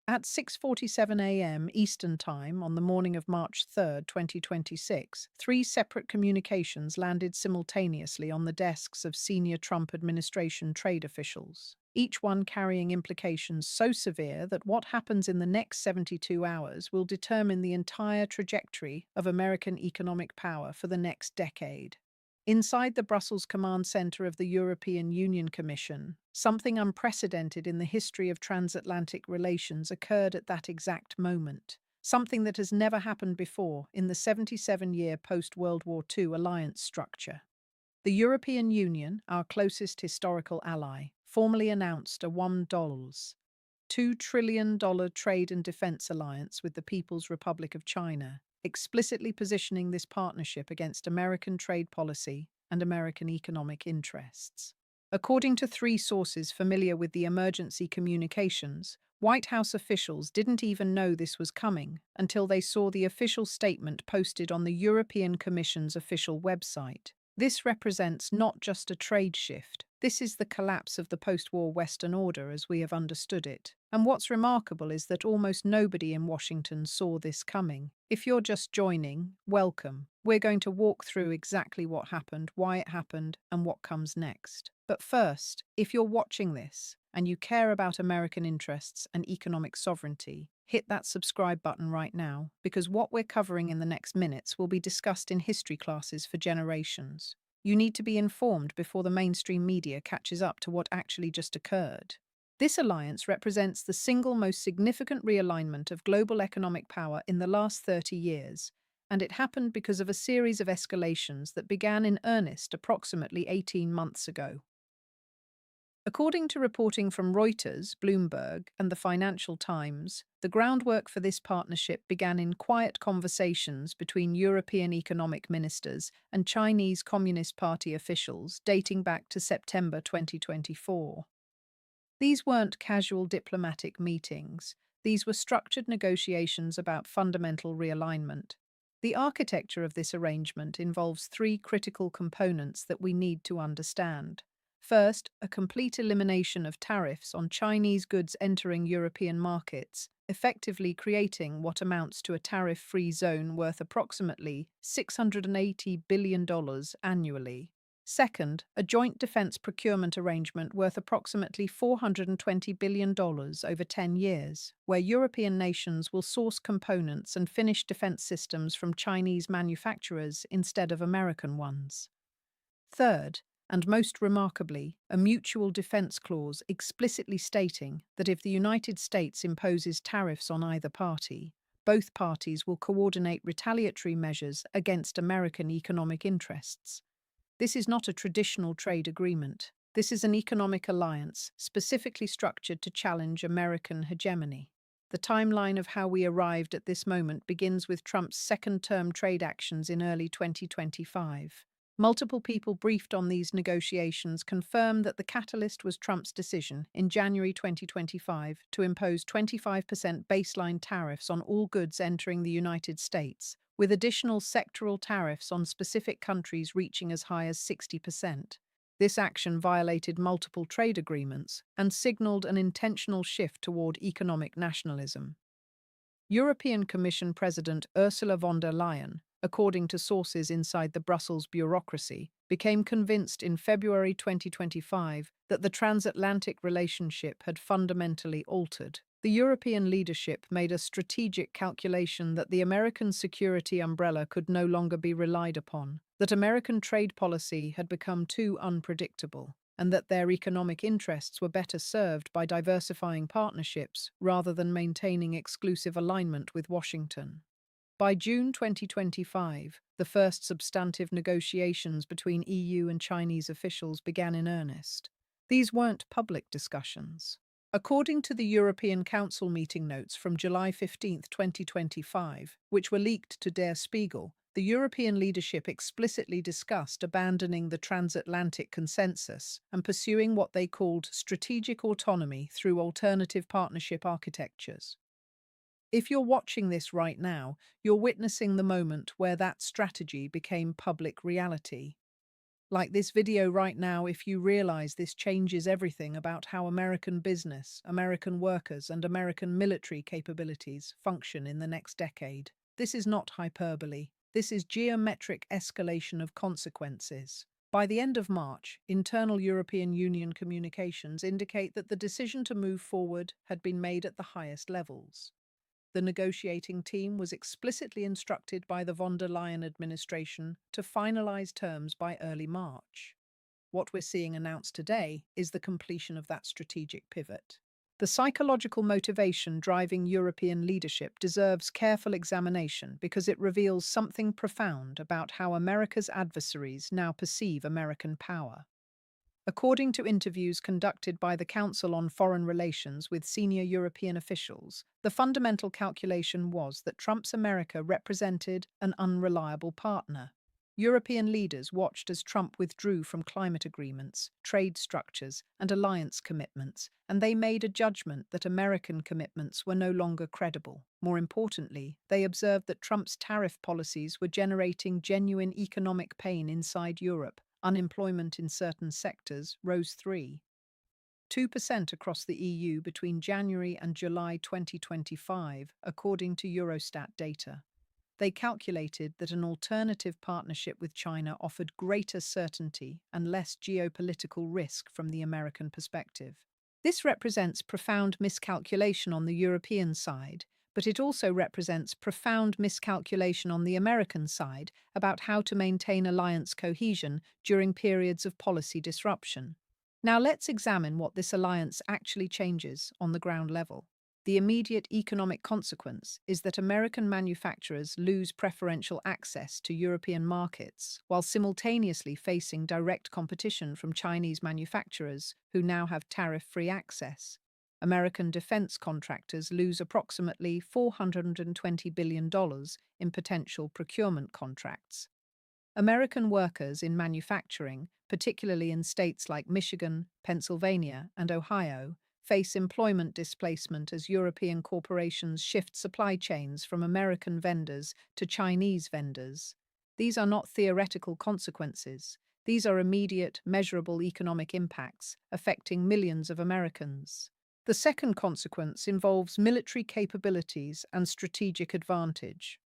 At 6:47 a.m. Eastern Time on the morning of March 3rd, 2026, three separate communications landed simultaneously on the desks of senior Trump administration trade officials, each one carrying implications so severe that what happens in the next 72 hours will determine the entire trajectory of American economic power for the next decade. Inside the Brussels Command Centre of the European Union Commission, something unprecedented in the history of transatlantic relations occurred at that exact moment. Something that has never happened before in the 77-year post-World War II alliance structure. The European Union, our closest historical ally, formally announced a $1 trillion trade and defense alliance with the People's Republic of China, explicitly positioning this partnership against American trade policy and American economic interests. According to three sources familiar with the emergency communications, White House officials didn't even know this was coming until they saw the official statement posted on the European Commission's official website. This represents not just a trade shift. This is the collapse of the post-war Western order as we have understood it. And what's remarkable is that almost nobody in Washington saw this coming. If you're just joining, welcome. We're going to walk through exactly what happened, why it happened, and what comes next. But first, if you're watching this and you care about American interests and economic sovereignty, hit that subscribe button right now, because what we're covering in the next minutes will be discussed in history classes for generations. You need to be informed before the mainstream media catches up to what actually just occurred. This alliance represents the single most significant realignment of global economic power in the last 30 years, and it happened because of a series of escalations that began in earnest approximately 18 months ago. According to reporting from Reuters, Bloomberg, and the Financial Times, the groundwork for this partnership began in quiet conversations between European economic ministers and Chinese Communist Party officials dating back to September 2024. These weren't casual diplomatic meetings. These were structured negotiations about fundamental realignment. The architecture of this arrangement involves three critical components that we need to understand. First, a complete elimination of tariffs on Chinese goods entering European markets, effectively creating what amounts to a tariff-free zone worth approximately $680 billion annually. Second, a joint defense procurement arrangement worth approximately $420 billion over 10 years, where European nations will source components and finished defense systems from Chinese manufacturers instead of American ones. Third, and most remarkably, a mutual defense clause explicitly stating that if the United States imposes tariffs on either party, both parties will coordinate retaliatory measures against American economic interests. This is not a traditional trade agreement. This is an economic alliance specifically structured to challenge American hegemony. The timeline of how we arrived at this moment begins with Trump's second-term trade actions in early 2025. Multiple people briefed on these negotiations confirm that the catalyst was Trump's decision in January 2025 to impose 25% baseline tariffs on all goods entering the United States, with additional sectoral tariffs on specific countries reaching as high as 60%. This action violated multiple trade agreements and signaled an intentional shift toward economic nationalism. European Commission President Ursula von der Leyen, according to sources inside the Brussels bureaucracy, became convinced in February 2025 that the transatlantic relationship had fundamentally altered. The European leadership made a strategic calculation that the American security umbrella could no longer be relied upon, that American trade policy had become too unpredictable, and that their economic interests were better served by diversifying partnerships rather than maintaining exclusive alignment with Washington. By June 2025, the first substantive negotiations between EU and Chinese officials began in earnest. These weren't public discussions. According to the European Council meeting notes from July 15, 2025, which were leaked to Der Spiegel, the European leadership explicitly discussed abandoning the transatlantic consensus and pursuing what they called strategic autonomy through alternative partnership architectures. If you're watching this right now, you're witnessing the moment where that strategy became public reality. Like this video right now if you realize this changes everything about how American business, American workers, and American military capabilities function in the next decade. This is not hyperbole. This is geometric escalation of consequences. By the end of March, internal European Union communications indicate that the decision to move forward had been made at the highest levels. The negotiating team was explicitly instructed by the von der Leyen administration to finalize terms by early March. What we're seeing announced today is the completion of that strategic pivot. The psychological motivation driving European leadership deserves careful examination because it reveals something profound about how America's adversaries now perceive American power. According to interviews conducted by the Council on Foreign Relations with senior European officials, the fundamental calculation was that Trump's America represented an unreliable partner. European leaders watched as Trump withdrew from climate agreements, trade structures, and alliance commitments, and they made a judgment that American commitments were no longer credible. More importantly, they observed that Trump's tariff policies were generating genuine economic pain inside Europe. Unemployment in certain sectors rose 2% across the EU between January and July 2025, according to Eurostat data. They calculated that an alternative partnership with China offered greater certainty and less geopolitical risk from the American perspective. This represents profound miscalculation on the European side, but it also represents profound miscalculation on the American side about how to maintain alliance cohesion during periods of policy disruption. Now let's examine what this alliance actually changes on the ground level. The immediate economic consequence is that American manufacturers lose preferential access to European markets while simultaneously facing direct competition from Chinese manufacturers who now have tariff-free access. American defense contractors lose approximately $420 billion in potential procurement contracts. American workers in manufacturing, particularly in states like Michigan, Pennsylvania, and Ohio, face employment displacement as European corporations shift supply chains from American vendors to Chinese vendors. These are not theoretical consequences. These are immediate, measurable economic impacts affecting millions of Americans. The second consequence involves military capabilities and strategic advantage.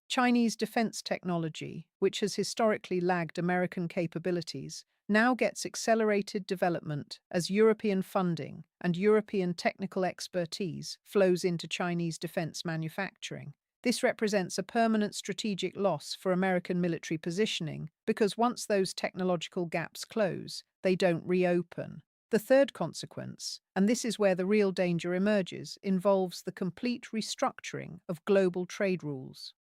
Chinese defense technology, which has historically lagged American capabilities, now gets accelerated development as European funding and European technical expertise flows into Chinese defense manufacturing. This represents a permanent strategic loss for American military positioning because once those technological gaps close, they don't reopen. The third consequence, and this is where the real danger emerges, involves the complete restructuring of global trade rules.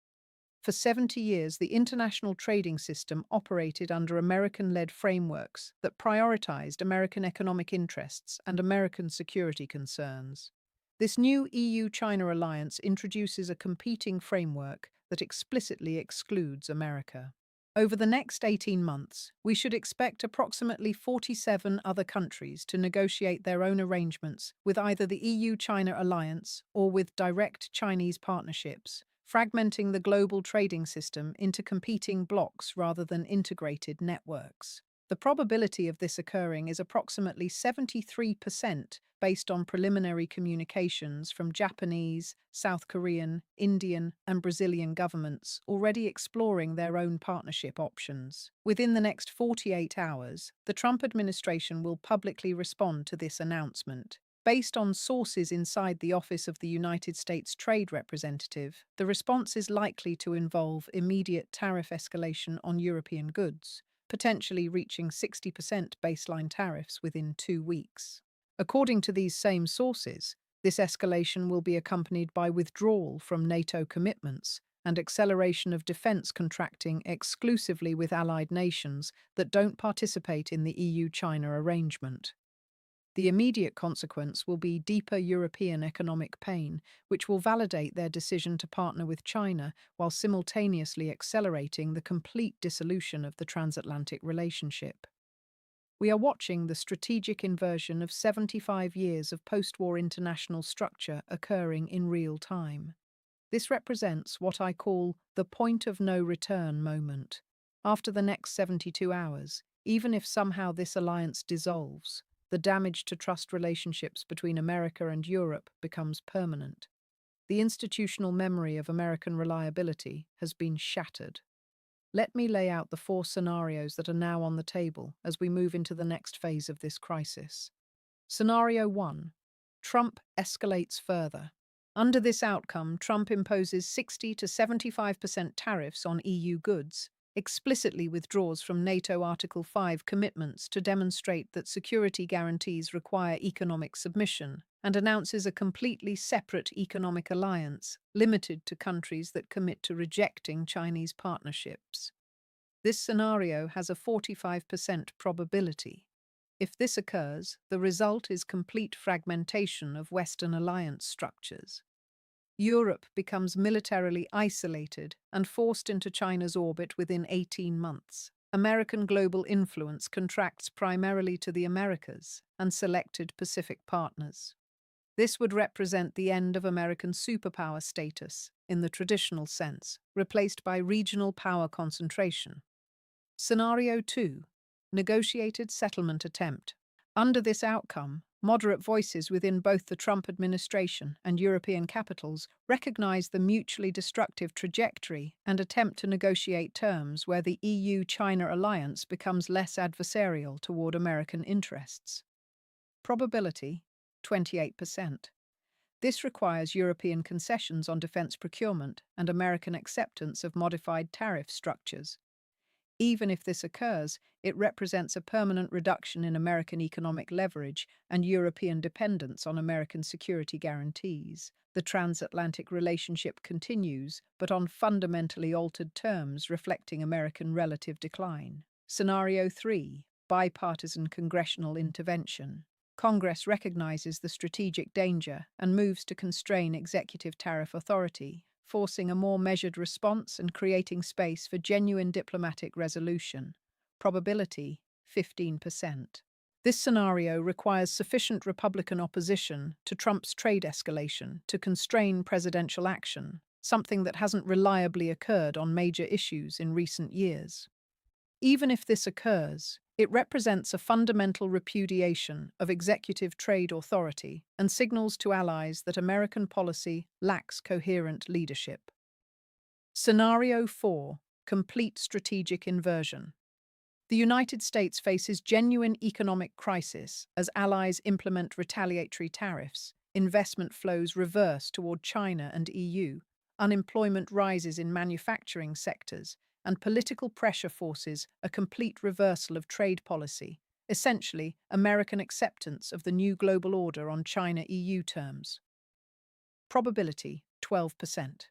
For 70 years, the international trading system operated under American-led frameworks that prioritized American economic interests and American security concerns. This new EU-China alliance introduces a competing framework that explicitly excludes America. Over the next 18 months, we should expect approximately 47 other countries to negotiate their own arrangements with either the EU-China alliance or with direct Chinese partnerships, fragmenting the global trading system into competing blocks rather than integrated networks. The probability of this occurring is approximately 73% based on preliminary communications from Japanese, South Korean, Indian, and Brazilian governments already exploring their own partnership options. Within the next 48 hours, the Trump administration will publicly respond to this announcement. Based on sources inside the Office of the United States Trade Representative, the response is likely to involve immediate tariff escalation on European goods, potentially reaching 60% baseline tariffs within 2 weeks. According to these same sources, this escalation will be accompanied by withdrawal from NATO commitments and acceleration of defense contracting exclusively with allied nations that don't participate in the EU-China arrangement. The immediate consequence will be deeper European economic pain, which will validate their decision to partner with China while simultaneously accelerating the complete dissolution of the transatlantic relationship. We are watching the strategic inversion of 75 years of post-war international structure occurring in real time. This represents what I call the point of no return moment. After the next 72 hours, Even if somehow this alliance dissolves, the damage to trust relationships between America and Europe becomes permanent. The institutional memory of American reliability has been shattered. Let me lay out the four scenarios that are now on the table as we move into the next phase of this crisis. Scenario 1. Trump escalates further. Under this outcome, Trump imposes 60 to 75% tariffs on EU goods, explicitly withdraws from NATO Article 5 commitments to demonstrate that security guarantees require economic submission, and announces a completely separate economic alliance limited to countries that commit to rejecting Chinese partnerships. This scenario has a 45% probability. If this occurs, the result is complete fragmentation of Western alliance structures. Europe becomes militarily isolated and forced into China's orbit within 18 months. American global influence contracts primarily to the Americas and selected Pacific partners. This would represent the end of American superpower status, in the traditional sense, replaced by regional power concentration. Scenario 2. Negotiated settlement attempt. Under this outcome, moderate voices within both the Trump administration and European capitals recognize the mutually destructive trajectory and attempt to negotiate terms where the EU-China alliance becomes less adversarial toward American interests. Probability: 28%. This requires European concessions on defense procurement and American acceptance of modified tariff structures. Even if this occurs, it represents a permanent reduction in American economic leverage and European dependence on American security guarantees. The transatlantic relationship continues, but on fundamentally altered terms reflecting American relative decline. Scenario 3. Bipartisan congressional intervention. Congress recognizes the strategic danger and moves to constrain executive tariff authority, forcing a more measured response and creating space for genuine diplomatic resolution. Probability: 15%. This scenario requires sufficient Republican opposition to Trump's trade escalation to constrain presidential action, something that hasn't reliably occurred on major issues in recent years. Even if this occurs, it represents a fundamental repudiation of executive trade authority and signals to allies that American policy lacks coherent leadership. Scenario 4. Complete strategic inversion. The United States faces genuine economic crisis as allies implement retaliatory tariffs, investment flows reverse toward China and EU, unemployment rises in manufacturing sectors, and political pressure forces a complete reversal of trade policy, essentially American acceptance of the new global order on China-EU terms. Probability: 12%.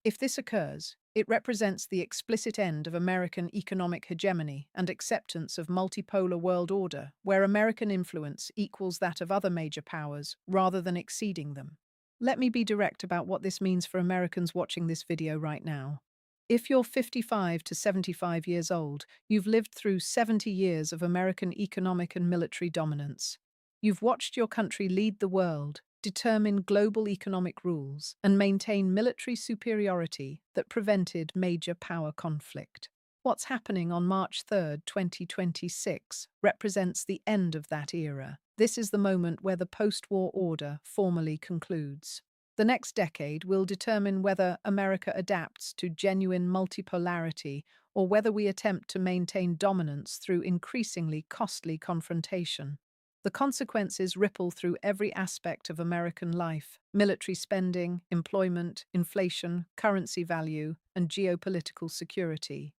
If this occurs, it represents the explicit end of American economic hegemony and acceptance of multipolar world order, where American influence equals that of other major powers rather than exceeding them. Let me be direct about what this means for Americans watching this video right now. If you're 55 to 75 years old, you've lived through 70 years of American economic and military dominance. You've watched your country lead the world, determine global economic rules, and maintain military superiority that prevented major power conflict. What's happening on March 3, 2026, represents the end of that era. This is the moment where the post-war order formally concludes. The next decade will determine whether America adapts to genuine multipolarity or whether we attempt to maintain dominance through increasingly costly confrontation. The consequences ripple through every aspect of American life: military spending, employment, inflation, currency value, and geopolitical security.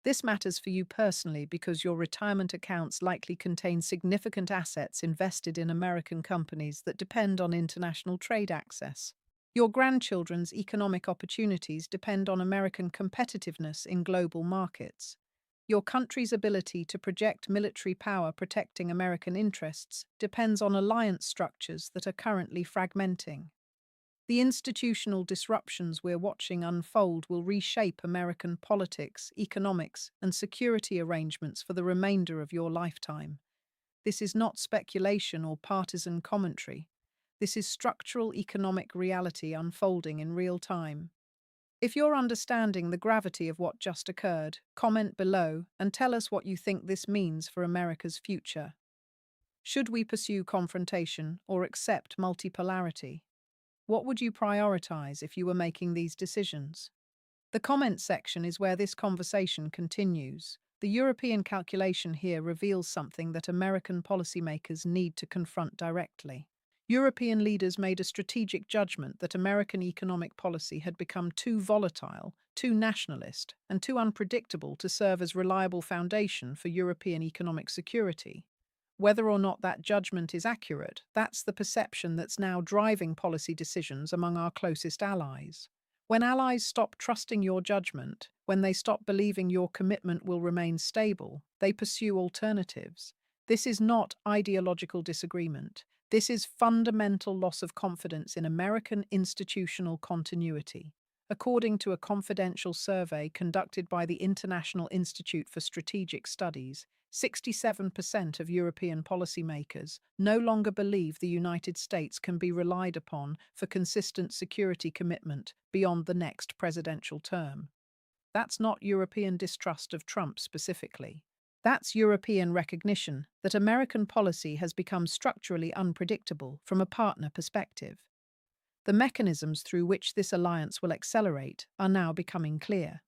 This matters for you personally because your retirement accounts likely contain significant assets invested in American companies that depend on international trade access. Your grandchildren's economic opportunities depend on American competitiveness in global markets. Your country's ability to project military power protecting American interests depends on alliance structures that are currently fragmenting. The institutional disruptions we're watching unfold will reshape American politics, economics, and security arrangements for the remainder of your lifetime. This is not speculation or partisan commentary. This is structural economic reality unfolding in real time. If you're understanding the gravity of what just occurred, comment below and tell us what you think this means for America's future. Should we pursue confrontation or accept multipolarity? What would you prioritize if you were making these decisions? The comments section is where this conversation continues. The European calculation here reveals something that American policymakers need to confront directly. European leaders made a strategic judgment that American economic policy had become too volatile, too nationalist, and too unpredictable to serve as reliable foundation for European economic security. Whether or not that judgment is accurate, that's the perception that's now driving policy decisions among our closest allies. When allies stop trusting your judgment, when they stop believing your commitment will remain stable, they pursue alternatives. This is not ideological disagreement. This is fundamental loss of confidence in American institutional continuity. According to a confidential survey conducted by the International Institute for Strategic Studies, 67% of European policymakers no longer believe the United States can be relied upon for consistent security commitment beyond the next presidential term. That's not European distrust of Trump specifically. That's European recognition that American policy has become structurally unpredictable from a partner perspective. The mechanisms through which this alliance will accelerate are now becoming clear.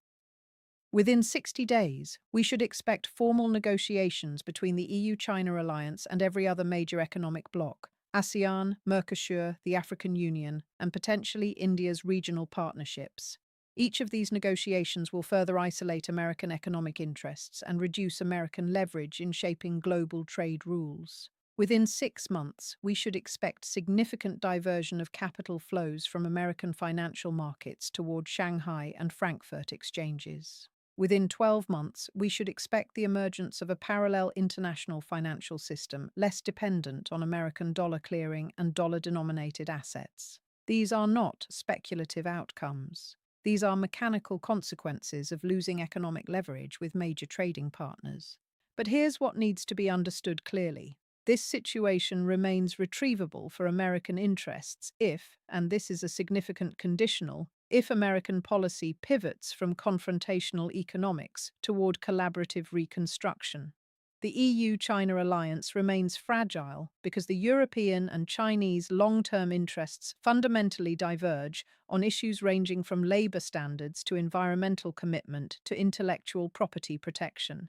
Within 60 days, we should expect formal negotiations between the EU-China alliance and every other major economic bloc, ASEAN, Mercosur, the African Union, and potentially India's regional partnerships. Each of these negotiations will further isolate American economic interests and reduce American leverage in shaping global trade rules. Within 6 months, we should expect significant diversion of capital flows from American financial markets toward Shanghai and Frankfurt exchanges. Within 12 months, we should expect the emergence of a parallel international financial system less dependent on American dollar clearing and dollar-denominated assets. These are not speculative outcomes. These are mechanical consequences of losing economic leverage with major trading partners. But here's what needs to be understood clearly. This situation remains retrievable for American interests if, and this is a significant conditional, if American policy pivots from confrontational economics toward collaborative reconstruction. The EU-China alliance remains fragile because the European and Chinese long-term interests fundamentally diverge on issues ranging from labor standards to environmental commitment to intellectual property protection.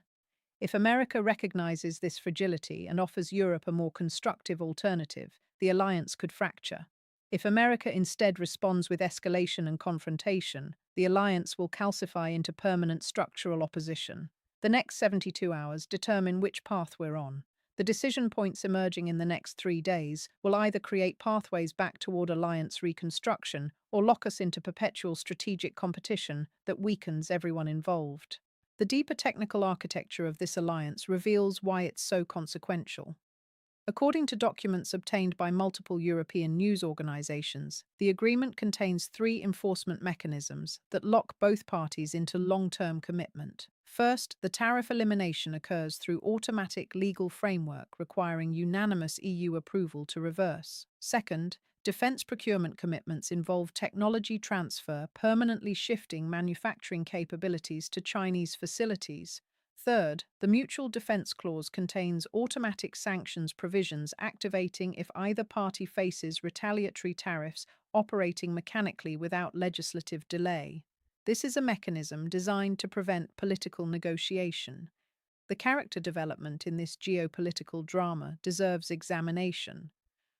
If America recognizes this fragility and offers Europe a more constructive alternative, the alliance could fracture. If America instead responds with escalation and confrontation, the alliance will calcify into permanent structural opposition. The next 72 hours determine which path we're on. The decision points emerging in the next 3 days will either create pathways back toward alliance reconstruction or lock us into perpetual strategic competition that weakens everyone involved. The deeper technical architecture of this alliance reveals why it's so consequential. According to documents obtained by multiple European news organizations, the agreement contains 3 enforcement mechanisms that lock both parties into long-term commitment. First, the tariff elimination occurs through automatic legal framework requiring unanimous EU approval to reverse. Second, defense procurement commitments involve technology transfer, permanently shifting manufacturing capabilities to Chinese facilities. Third, the Mutual Defense Clause contains automatic sanctions provisions activating if either party faces retaliatory tariffs operating mechanically without legislative delay. This is a mechanism designed to prevent political negotiation. The character development in this geopolitical drama deserves examination.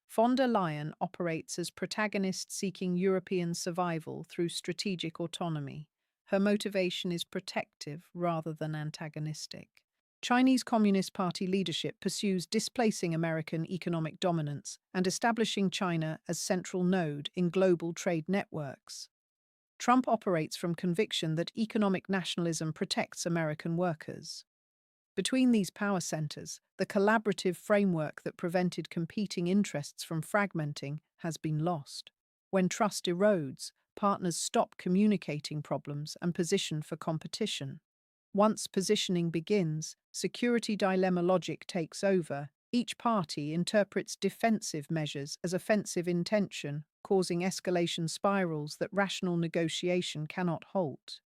Von der Leyen operates as protagonist seeking European survival through strategic autonomy. Her motivation is protective rather than antagonistic. Chinese Communist Party leadership pursues displacing American economic dominance and establishing China as central node in global trade networks. Trump operates from conviction that economic nationalism protects American workers. Between these power centers, the collaborative framework that prevented competing interests from fragmenting has been lost. When trust erodes, partners stop communicating problems and position for competition. Once positioning begins, security dilemma logic takes over. Each party interprets defensive measures as offensive intention, causing escalation spirals that rational negotiation cannot halt.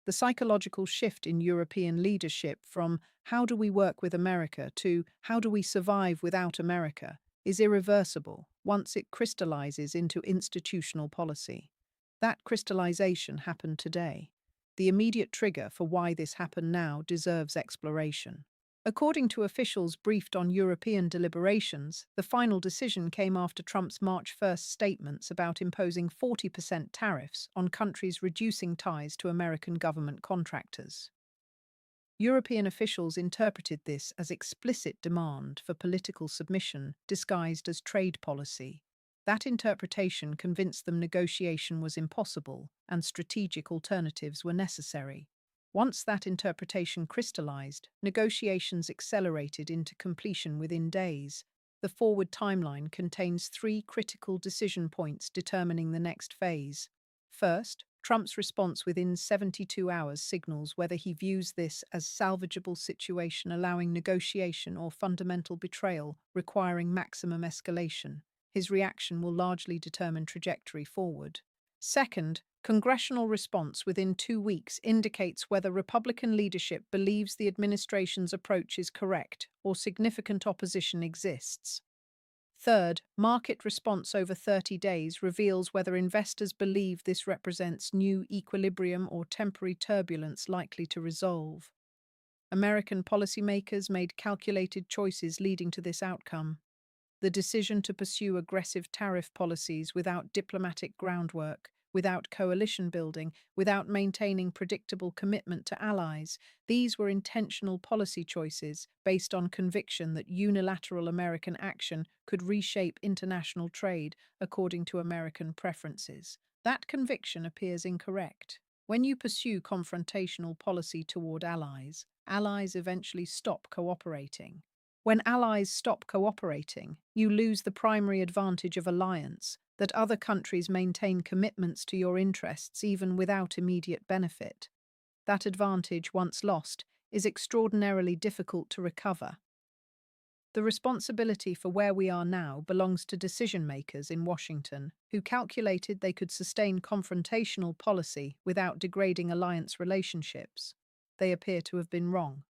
The psychological shift in European leadership from "how do we work with America" to "how do we survive without America" is irreversible once it crystallizes into institutional policy. That crystallization happened today. The immediate trigger for why this happened now deserves exploration. According to officials briefed on European deliberations, the final decision came after Trump's March 1st statements about imposing 40% tariffs on countries reducing ties to American government contractors. European officials interpreted this as explicit demand for political submission disguised as trade policy. That interpretation convinced them negotiation was impossible and strategic alternatives were necessary. Once that interpretation crystallized, negotiations accelerated into completion within days. The forward timeline contains three critical decision points determining the next phase. First, Trump's response within 72 hours signals whether he views this as salvageable situation allowing negotiation or fundamental betrayal requiring maximum escalation. His reaction will largely determine trajectory forward. Second, congressional response within 2 weeks indicates whether Republican leadership believes the administration's approach is correct or significant opposition exists. Third, market response over 30 days reveals whether investors believe this represents new equilibrium or temporary turbulence likely to resolve. American policymakers made calculated choices leading to this outcome. The decision to pursue aggressive tariff policies without diplomatic groundwork, without coalition building, without maintaining predictable commitment to allies, these were intentional policy choices based on conviction that unilateral American action could reshape international trade according to American preferences. That conviction appears incorrect. When you pursue confrontational policy toward allies, allies eventually stop cooperating. When allies stop cooperating, you lose the primary advantage of alliance, that other countries maintain commitments to your interests even without immediate benefit. That advantage, once lost, is extraordinarily difficult to recover. The responsibility for where we are now belongs to decision-makers in Washington, who calculated they could sustain confrontational policy without degrading alliance relationships. They appear to have been wrong.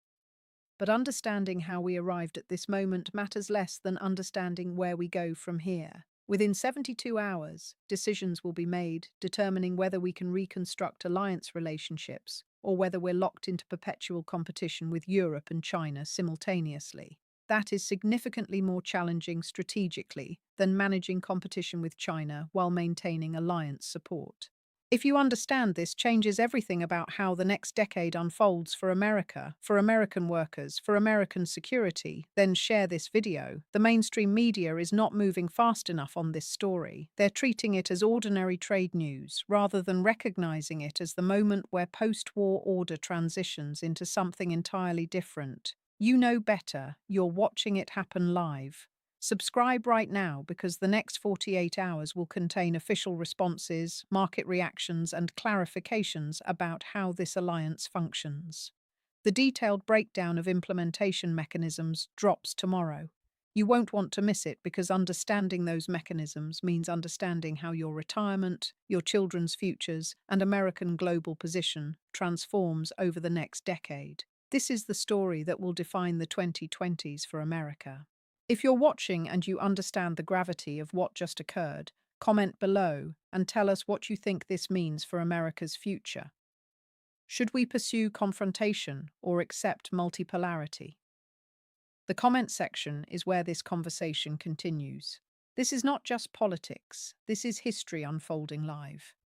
But understanding how we arrived at this moment matters less than understanding where we go from here. Within 72 hours, decisions will be made determining whether we can reconstruct alliance relationships or whether we're locked into perpetual competition with Europe and China simultaneously. That is significantly more challenging strategically than managing competition with China while maintaining alliance support. If you understand this changes everything about how the next decade unfolds for America, for American workers, for American security, then share this video. The mainstream media is not moving fast enough on this story. They're treating it as ordinary trade news, rather than recognizing it as the moment where post-war order transitions into something entirely different. You know better. You're watching it happen live. Subscribe right now because the next 48 hours will contain official responses, market reactions, and clarifications about how this alliance functions. The detailed breakdown of implementation mechanisms drops tomorrow. You won't want to miss it because understanding those mechanisms means understanding how your retirement, your children's futures, and American global position transforms over the next decade. This is the story that will define the 2020s for America. If you're watching and you understand the gravity of what just occurred, comment below and tell us what you think this means for America's future. Should we pursue confrontation or accept multipolarity? The comment section is where this conversation continues. This is not just politics, this is history unfolding live.